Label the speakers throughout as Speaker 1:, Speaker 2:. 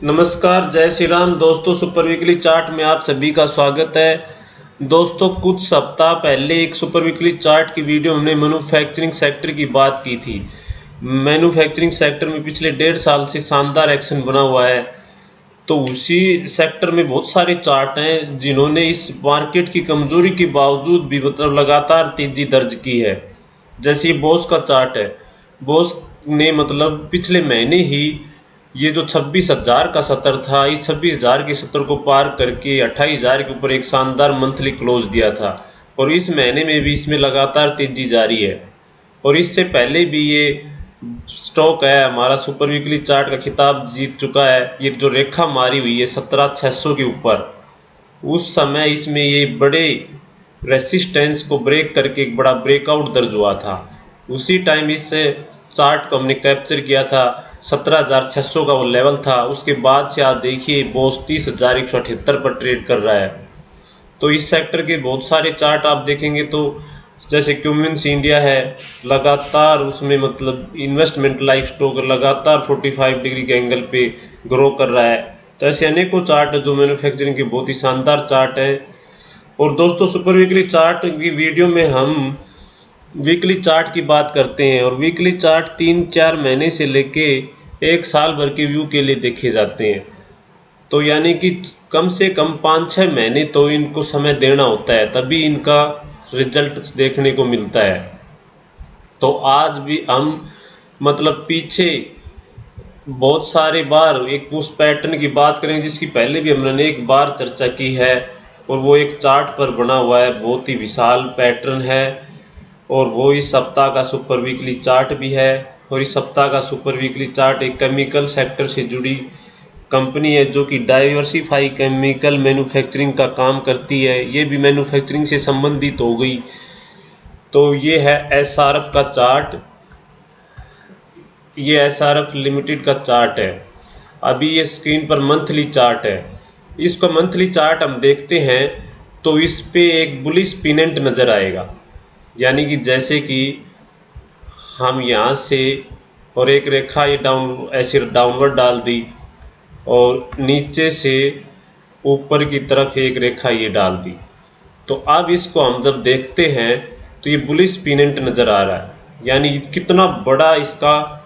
Speaker 1: नमस्कार, जय श्री राम दोस्तों। सुपर वीकली चार्ट में आप सभी का स्वागत है। दोस्तों, कुछ सप्ताह पहले एक सुपर वीकली चार्ट की वीडियो हमने मैन्युफैक्चरिंग सेक्टर की बात की थी। मैन्युफैक्चरिंग सेक्टर में पिछले 1.5 साल से शानदार एक्शन बना हुआ है। तो उसी सेक्टर में बहुत सारे चार्ट हैं जिन्होंने इस मार्केट की कमजोरी के बावजूद भी लगातार तेजी दर्ज की है। जैसे ये बोस का चार्ट है। बोस ने पिछले महीने ही ये जो 26,000 का सत्र था, इस 26,000 के सत्र को पार करके 28,000 के ऊपर एक शानदार मंथली क्लोज दिया था और इस महीने में भी इसमें लगातार तेजी जारी है। और इससे पहले भी ये स्टॉक है हमारा सुपर वीकली चार्ट का खिताब जीत चुका है। ये जो रेखा मारी हुई है 17,600 के ऊपर, उस समय इसमें ये बड़े रेसिस्टेंस को ब्रेक करके एक बड़ा ब्रेकआउट दर्ज हुआ था। उसी टाइम इस चार्ट को हमने कैप्चर किया था। 17,600 का वो लेवल था। उसके बाद से आज देखिए बोस 30,178 पर ट्रेड कर रहा है। तो इस सेक्टर के बहुत सारे चार्ट आप देखेंगे तो जैसे क्यूमिंस इंडिया है, लगातार उसमें इन्वेस्टमेंट लाइफ स्टॉक लगातार 45 डिग्री के एंगल पे ग्रो कर रहा है। तो ऐसे अनेकों चार्ट है जो मैन्युफैक्चरिंग के बहुत ही शानदार चार्ट हैं। और दोस्तों, सुपर वीकली चार्ट की वीडियो में हम वीकली चार्ट की बात करते हैं और वीकली चार्ट 3-4 महीने से लेके 1 साल भर के व्यू के लिए देखे जाते हैं। तो यानी कि कम से कम 5-6 महीने तो इनको समय देना होता है, तभी इनका रिजल्ट देखने को मिलता है। तो आज भी हम पीछे बहुत सारे बार एक उस पैटर्न की बात करेंगे जिसकी पहले भी हमने एक बार चर्चा की है और वो एक चार्ट पर बना हुआ है, बहुत ही विशाल पैटर्न है और वो इस सप्ताह का सुपर वीकली चार्ट भी है। और इस सप्ताह का सुपर वीकली चार्ट एक केमिकल सेक्टर से जुड़ी कंपनी है जो कि डाइवर्सिफाई केमिकल मैन्युफैक्चरिंग का काम करती है। ये भी मैन्युफैक्चरिंग से संबंधित हो गई। तो ये है एसआरएफ का चार्ट। ये एसआरएफ लिमिटेड का चार्ट है। अभी ये स्क्रीन पर मंथली चार्ट है। इसका मंथली चार्ट हम देखते हैं तो इस पे एक बुलिश पिनेंट नज़र आएगा। यानी कि जैसे कि हम यहाँ से और एक रेखा ये ऐसे डाउनवर्ड डाल दी और नीचे से ऊपर की तरफ एक रेखा ये डाल दी। तो अब इसको हम जब देखते हैं तो ये बुलिश पिनेंट नज़र आ रहा है। यानी कितना बड़ा इसका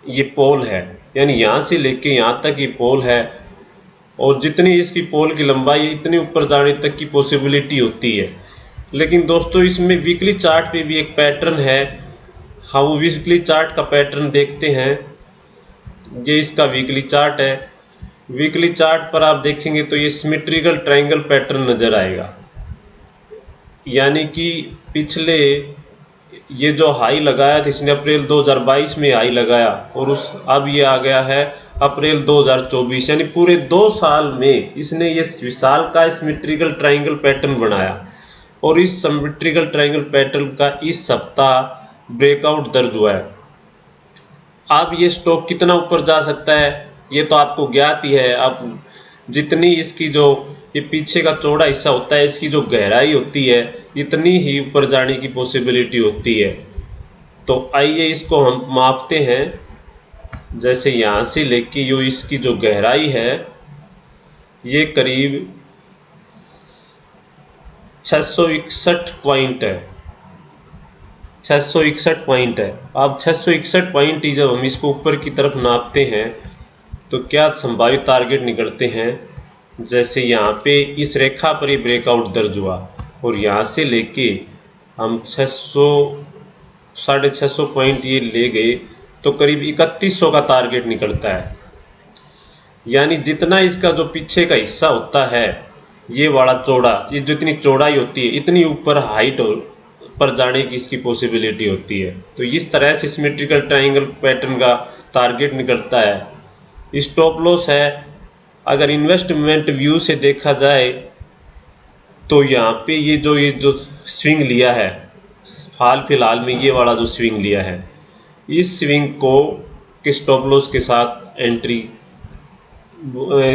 Speaker 1: ये पोल है, यानी यहाँ से लेके यहाँ तक ये पोल है और जितनी इसकी पोल की लंबाई इतनी ऊपर जाने तक की पॉसिबिलिटी होती है। लेकिन दोस्तों, इसमें वीकली चार्ट पे भी एक पैटर्न है। हाँ, वो वीकली चार्ट का पैटर्न देखते हैं। ये इसका वीकली चार्ट है। वीकली चार्ट पर आप देखेंगे तो ये सिमेट्रिकल ट्रायंगल पैटर्न नज़र आएगा। यानी कि पिछले ये जो हाई लगाया था इसने अप्रैल 2022 में हाई लगाया और अब ये आ गया है अप्रैल 2024, यानी पूरे 2 साल में इसने ये विशाल का सिमेट्रिकल ट्रायंगल पैटर्न बनाया। और इस सिमेट्रिकल ट्रायंगल पैटर्न का इस सप्ताह ब्रेकआउट दर्ज हुआ है। अब ये स्टॉक कितना ऊपर जा सकता है ये तो आपको ज्ञात ही है। अब जितनी इसकी जो ये पीछे का चौड़ा हिस्सा होता है, इसकी जो गहराई होती है, इतनी ही ऊपर जाने की पॉसिबिलिटी होती है। तो आइए इसको हम मापते हैं। जैसे यहाँ से लेके जो इसकी जो गहराई है ये करीब 661 पॉइंट है। 661 पॉइंट है। अब 661 पॉइंट ही जब हम इसको ऊपर की तरफ नापते हैं तो क्या संभावित टारगेट निकलते हैं। जैसे यहाँ पे इस रेखा पर ही ब्रेकआउट दर्ज हुआ और यहाँ से लेके हम 600-650 पॉइंट ये ले गए तो करीब 3100 का टारगेट निकलता है। यानी जितना इसका जो पीछे का हिस्सा होता है ये वाला चौड़ा, ये जितनी चौड़ाई होती है इतनी ऊपर हाइट पर जाने की इसकी पॉसिबिलिटी होती है। तो इस तरह से सिमेट्रिकल ट्रायंगल पैटर्न का टारगेट निकलता है। स्टॉप लॉस है। अगर इन्वेस्टमेंट व्यू से देखा जाए तो यहाँ पे ये जो स्विंग लिया है हाल फिलहाल में, ये वाला जो स्विंग लिया है, इस स्विंग को के स्टॉप लॉस के साथ एंट्री,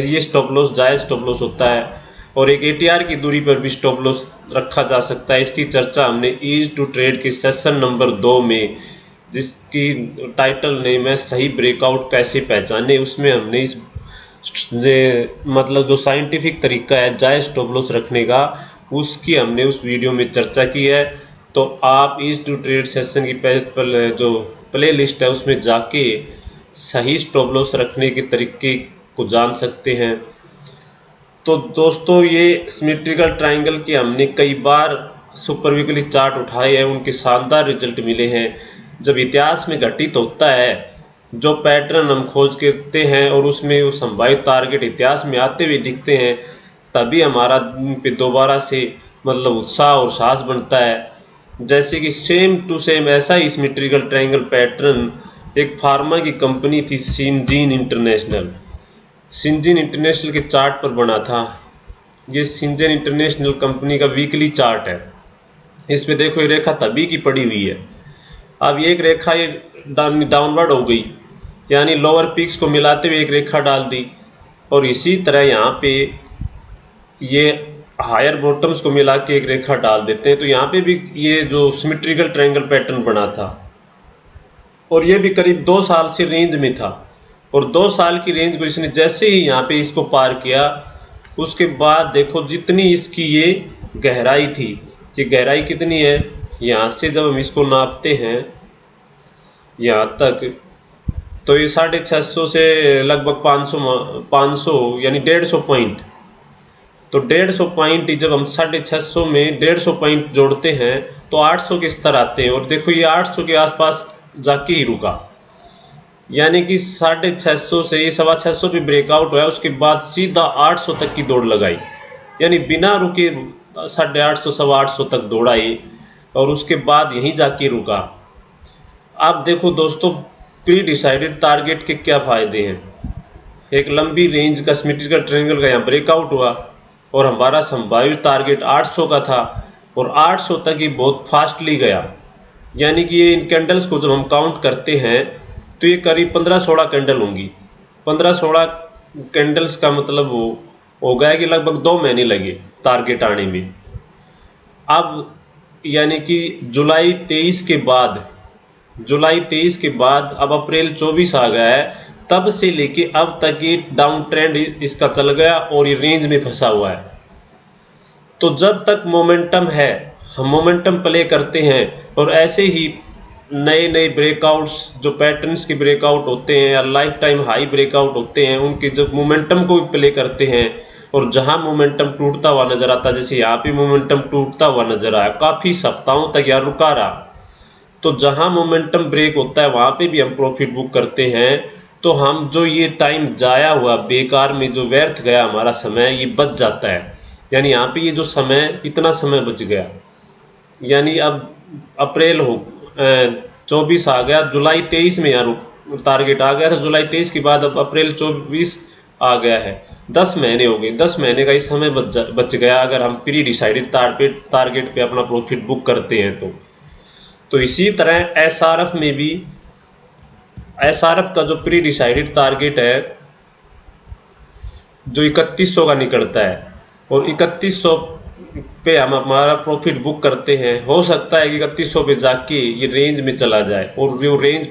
Speaker 1: ये स्टॉप लॉस जायज़ स्टॉप लॉस होता है और एक ATR की दूरी पर भी स्टॉप लॉस रखा जा सकता है। इसकी चर्चा हमने ईज टू ट्रेड के सेशन नंबर 2 में, जिसकी टाइटल नेम है सही ब्रेकआउट कैसे पहचाने, उसमें हमने इस मतलब जो साइंटिफिक तरीका है जायज़ स्टॉप लॉस रखने का, उसकी हमने उस वीडियो में चर्चा की है। तो आप इस टू ट्रेड सेशन की जो प्ले लिस्ट है उसमें जाके सही स्टॉप लॉस रखने के तरीके को जान सकते हैं। तो दोस्तों, ये सिमेट्रिकल ट्रायंगल के हमने कई बार सुपर वीकली चार्ट उठाए हैं, उनके शानदार रिजल्ट मिले हैं। जब इतिहास में घटित होता है, जो पैटर्न हम खोज करते हैं और उसमें वो संभावित टारगेट इतिहास में आते हुए दिखते हैं, तभी हमारा पे दोबारा से मतलब उत्साह और साहस बनता है। जैसे कि सेम टू सेम ऐसा ही सिमेट्रिकल ट्रायंगल पैटर्न एक फार्मा की कंपनी थी सिंजीन इंटरनेशनल। सिंजीन इंटरनेशनल के चार्ट पर बना था। ये सिंजीन इंटरनेशनल कंपनी का वीकली चार्ट है। इसमें देखो ये रेखा तभी की पड़ी हुई है। अब ये एक रेखा ये डाउनवर्ड हो गई, यानी लोअर पीक्स को मिलाते हुए एक रेखा डाल दी, और इसी तरह यहाँ पे ये हायर बॉटम्स को मिला के एक रेखा डाल देते हैं। तो यहाँ पे भी ये जो सिमेट्रिकल ट्रायंगल पैटर्न बना था, और ये भी करीब 2 साल से रेंज में था, और 2 साल की रेंज को इसने जैसे ही यहाँ पे इसको पार किया, उसके बाद देखो जितनी इसकी ये गहराई थी, ये गहराई कितनी है, यहाँ से जब हम इसको नापते हैं यहाँ तक, तो ये 650 से लगभग 500 यानी 150 पॉइंट। तो 150 पॉइंट जब हम 650 में 150 पॉइंट जोड़ते हैं तो 800 के स्तर आते हैं, और देखो ये 800 के आसपास जाके ही रुका, यानी कि 650 से ये 625 पे ब्रेकआउट हुआ, उसके बाद सीधा 800 तक की दौड़ लगाई, यानी बिना रुके 850 850 तक दौड़ा ये, और उसके बाद यहीं जाके रुका। अब देखो दोस्तों, प्री डिसाइडेड टारगेट के क्या फ़ायदे हैं। एक लंबी रेंज का सिमेट्रिकल ट्रायंगल का यहाँ ब्रेकआउट हुआ, और हमारा संभावित टारगेट 800 का था, और 800 तक ही बहुत फास्टली गया, यानी कि ये इन कैंडल्स को जब हम काउंट करते हैं तो ये करीब 15-16 कैंडल होंगी। 15-16 कैंडल्स का मतलब वो हो गया कि लगभग 2 महीने लगे टारगेट आने में। अब यानी कि जुलाई 23 के बाद अब अप्रैल 24 आ गया है, तब से लेके अब तक ये डाउन ट्रेंड इसका चल गया और ये रेंज में फंसा हुआ है। तो जब तक मोमेंटम है, हम मोमेंटम प्ले करते हैं, और ऐसे ही नए नए ब्रेकआउट्स जो पैटर्न्स के ब्रेकआउट होते हैं या लाइफ टाइम हाई ब्रेकआउट होते हैं, उनके जब मोमेंटम को भी प्ले करते हैं, और जहां मोमेंटम टूटता हुआ नज़र आता है, जैसे यहाँ पे मोमेंटम टूटता हुआ नज़र आया, काफ़ी सप्ताहों तक यहाँ रुका रहा, तो जहां मोमेंटम ब्रेक होता है वहाँ पे भी हम प्रॉफिट बुक करते हैं। तो हम जो ये टाइम जाया हुआ बेकार में जो व्यर्थ गया हमारा समय, ये बच जाता है। यानी यहाँ पे ये जो समय, इतना समय बच गया, यानी अब अप्रैल 24 आ गया, जुलाई 23 में यहाँ टारगेट आ गया था, जुलाई 23 के बाद अब अप्रैल 24 आ गया है, 10 महीने हो गए। 10 महीने का ही समय बच गया अगर हम प्री डिसाइडेड टारगेट पे अपना प्रॉफिट बुक करते हैं तो इसी तरह एसआरएफ में भी, एसआरएफ का जो प्री डिसाइडेड टारगेट है जो 3100 का निकलता है, और 3100 पे हम हमारा प्रॉफिट बुक करते हैं। हो सकता है कि 3100 पे जाके ये रेंज में चला जाए, और वो रेंज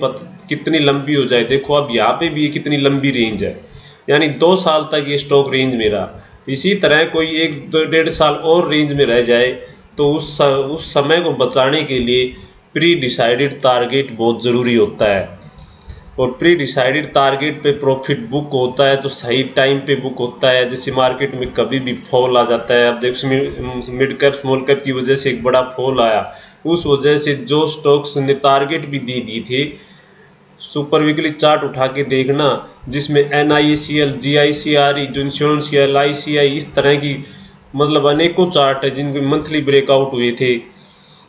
Speaker 1: कितनी लंबी हो जाए। देखो अब यहाँ पे भी कितनी लंबी रेंज है, यानी 2 साल तक ये स्टॉक रेंज में रहा। इसी तरह कोई 1-1.5 साल और रेंज में रह जाए तो उस समय को बचाने के लिए प्री डिसाइडेड टारगेट बहुत ज़रूरी होता है। और प्री डिसाइडेड टारगेट पे प्रॉफिट बुक होता है तो सही टाइम पे बुक होता है। जैसे मार्केट में कभी भी फॉल आ जाता है, अब देखो मिड कैप स्मॉल कैप की वजह से एक बड़ा फॉल आया, उस वजह से जो स्टॉक्स ने टारगेट भी दी थी, सुपर वीकली चार्ट उठा के देखना जिसमें NICL, GICRE, जो इंश्योरेंस की LICI, इस तरह की मतलब अनेकों चार्ट है जिनके मंथली ब्रेकआउट हुए थे,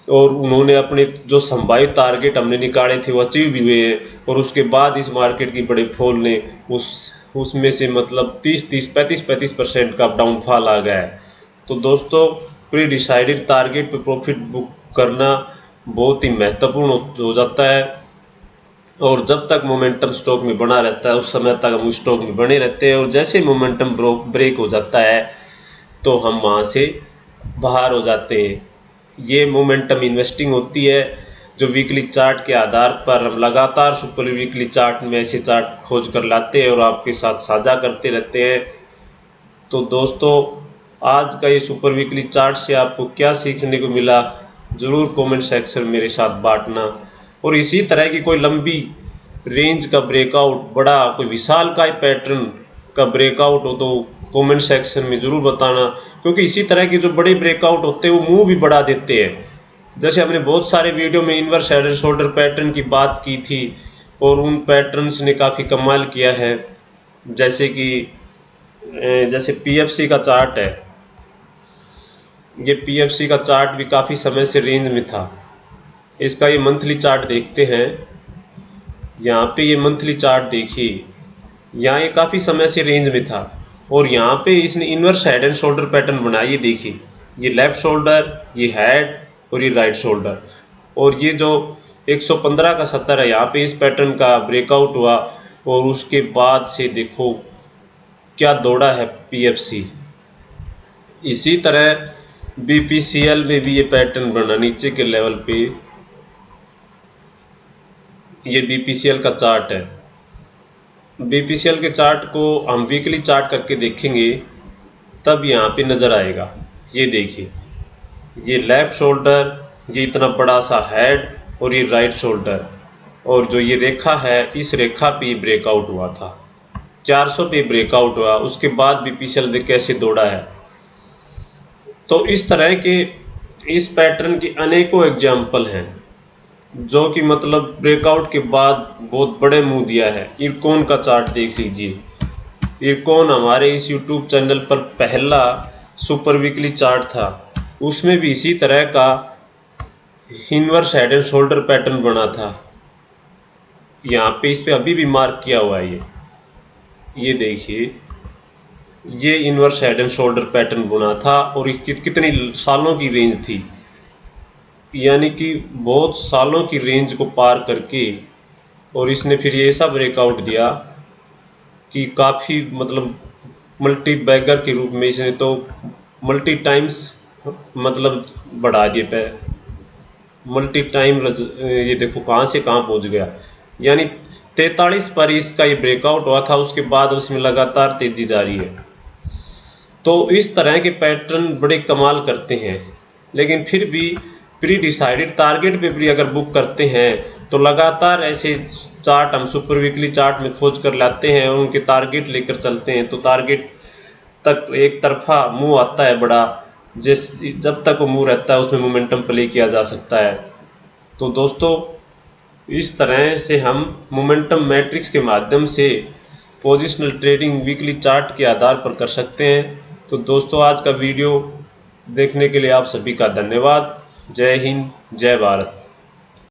Speaker 1: और उन्होंने अपने जो संभावित टारगेट हमने निकाले थे वो अचीव भी हुए हैं। और उसके बाद इस मार्केट की बड़े फॉल ने उसमें से मतलब 35% का डाउनफॉल आ गया है। तो दोस्तों, प्री डिसाइडेड टारगेट पे प्रॉफिट बुक करना बहुत ही महत्वपूर्ण हो जाता है, और जब तक मोमेंटम स्टॉक में बना रहता है उस समय तक हम उस स्टॉक में बने रहते हैं, और जैसे मोमेंटम ब्रेक हो जाता है तो हम वहाँ से बाहर हो जाते हैं। ये मोमेंटम इन्वेस्टिंग होती है। जो वीकली चार्ट के आधार पर हम लगातार सुपर वीकली चार्ट में ऐसे चार्ट खोज कर लाते हैं और आपके साथ साझा करते रहते हैं। तो दोस्तों, आज का ये सुपर वीकली चार्ट से आपको क्या सीखने को मिला, ज़रूर कमेंट सेक्शन में मेरे साथ बांटना। और इसी तरह की कोई लंबी रेंज का ब्रेकआउट, बड़ा कोई विशाल का पैटर्न का ब्रेकआउट हो तो कमेंट सेक्शन में ज़रूर बताना, क्योंकि इसी तरह के जो बड़े ब्रेकआउट होते हैं वो मुंह भी बढ़ा देते हैं। जैसे हमने बहुत सारे वीडियो में inverse head and shoulder pattern की बात की थी और उन पैटर्न्स ने काफ़ी कमाल किया है। जैसे पीएफसी का चार्ट है, ये पीएफसी का चार्ट भी काफ़ी समय से रेंज में था। इसका ये मंथली चार्ट देखते हैं, यहाँ पे ये मंथली चार्ट देखिए, यहाँ ये काफ़ी समय से रेंज में था और यहाँ पे इसने inverse head and shoulder pattern बनाया। ये देखिए, ये लेफ़्ट शोल्डर, ये हेड और ये राइट शोल्डर, और ये जो 115 का 70 है, यहाँ पे इस पैटर्न का ब्रेकआउट हुआ और उसके बाद से देखो क्या दौड़ा है पीएफसी। इसी तरह बीपीसीएल में भी ये पैटर्न बना नीचे के लेवल पे। ये बीपीसीएल का चार्ट है। बीपीसीएल के चार्ट को हम वीकली चार्ट करके देखेंगे तब यहाँ पे नज़र आएगा। ये देखिए, ये लेफ़्ट शोल्डर, ये इतना बड़ा सा हेड और ये राइट शोल्डर, और जो ये रेखा है इस रेखा पे ब्रेकआउट हुआ था, 400 पे ब्रेकआउट हुआ। उसके बाद बीपीसीएल देख कैसे दौड़ा है। तो इस तरह के इस पैटर्न की अनेकों एग्जाम्पल हैं जो कि मतलब ब्रेकआउट के बाद बहुत बड़े मुंह दिया है। इरकॉन का चार्ट देख लीजिए, इरकॉन हमारे इस यूट्यूब चैनल पर पहला सुपर वीकली चार्ट था, उसमें भी इसी तरह का inverse head and shoulder pattern बना था। यहाँ पे इस पे अभी भी मार्क किया हुआ है। ये देखिए, ये inverse head and shoulder pattern बना था और कितनी सालों की रेंज थी, यानी कि बहुत सालों की रेंज को पार करके, और इसने फिर ये ऐसा ब्रेकआउट दिया कि काफ़ी मतलब मल्टी बैगर के रूप में इसने तो मल्टी टाइम्स मतलब बढ़ा दिए पे मल्टी टाइम। ये देखो कहाँ से कहाँ पहुँच गया, यानी 43 पर इसका ये ब्रेकआउट हुआ था, उसके बाद उसमें लगातार तेज़ी जारी है। तो इस तरह के पैटर्न बड़े कमाल करते हैं, लेकिन फिर भी प्री डिसाइडेड टारगेट पे भी अगर बुक करते हैं तो लगातार ऐसे चार्ट हम सुपर वीकली चार्ट में खोज कर लाते हैं और उनके टारगेट लेकर चलते हैं। तो टारगेट तक एक तरफा मुंह आता है बड़ा, जब तक वो मुंह रहता है उसमें मोमेंटम प्ले किया जा सकता है। तो दोस्तों, इस तरह से हम मोमेंटम मैट्रिक्स के माध्यम से पोजिशनल ट्रेडिंग वीकली चार्ट के आधार पर कर सकते हैं। तो दोस्तों, आज का वीडियो देखने के लिए आप सभी का धन्यवाद। जय हिंद, जय भारत।